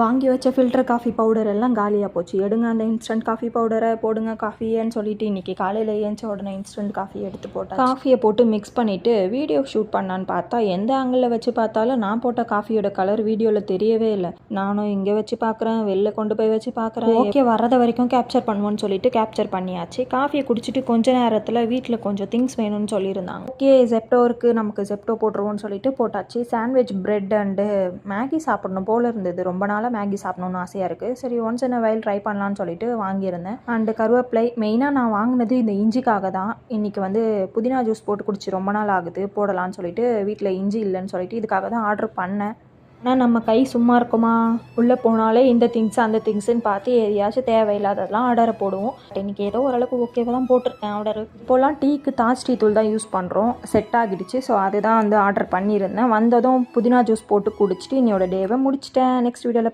வாங்கி வச்ச filter coffee powder எல்லாம் காலியாக போச்சு. எடுங்க அந்த இன்ஸ்டன்ட் காஃபி பவுடரை போடுங்க காஃபியேன்னு சொல்லிட்டு இன்றைக்கி காலையில் ஏஞ்ச உடனே இன்ஸ்டன்ட் காஃபி எடுத்து போட்டேன். காஃபியை போட்டு மிக்ஸ் பண்ணிவிட்டு வீடியோ ஷூட் பண்ணான்னு பார்த்தா எந்த ஆங்கிளில் வச்சு பார்த்தாலும் நான் போட்ட காஃபியோட கலர் வீடியோவில் தெரியவே இல்லை. நானும் இங்கே வச்சு பார்க்குறேன், வெளில கொண்டு போய் வச்சு பார்க்குறேன். ஓகே, வரத வரைக்கும் கேப்சர் பண்ணுவோன்னு சொல்லிட்டு கேப்சர் பண்ணியாச்சு. காஃபியை குடிச்சிட்டு கொஞ்ச நேரத்தில் வீட்டில் கொஞ்சம் திங்ஸ் வேணும்னு சொல்லியிருந்தாங்க. ஓகே, ஜெப்டோ இருக்குது, நமக்கு ஜெப்டோ போட்டுருவோன்னு சொல்லிட்டு போட்டாச்சு. சாண்ட்விச் பிரெட் அண்டு மேகி சாப்பிடணும் போல் இருந்தது. ரொம்ப நாள் மேகி சாப்பிடணும்னு ஆசையாக இருக்குது. சரி, once in a while try பண்ணலான்னு சொல்லிட்டு வாங்கியிருந்தேன். அண்டு கருவேப்பிலை. மெயினாக நான் வாங்கினது இந்த இஞ்சிக்காக தான். இன்றைக்கி வந்து புதினா ஜூஸ் போட்டு குடிச்சு ரொம்ப நாள் ஆகுது, போடலான்னு சொல்லிட்டு வீட்டில் இஞ்சி இல்லைன்னு சொல்லிட்டு இதுக்காக தான் ஆர்டர் பண்ணேன். ஆனால் நம்ம கை சும்மா இருக்குமா? உள்ளே போனாலே இந்த திங்ஸ் அந்த திங்ஸ்ன்னு பார்த்து எதையாச்சும் தேவையில்லாததெல்லாம் ஆர்டரை போடுவோம். இன்றைக்கி ஏதோ ஓரளவுக்கு ஓகேவாக தான் போட்டிருக்கேன் ஆர்டரு. இப்போலாம் டீக்கு தாஜ் டீ தூள் தான் யூஸ் பண்ணுறோம், செட் ஆகிடுச்சு. ஸோ அதுதான் வந்து ஆர்டர் பண்ணியிருந்தேன். வந்ததும் புதினா ஜூஸ் போட்டு குடிச்சிட்டு என்னோட டேவை முடிச்சிட்டேன். நெக்ஸ்ட் வீடியோவில்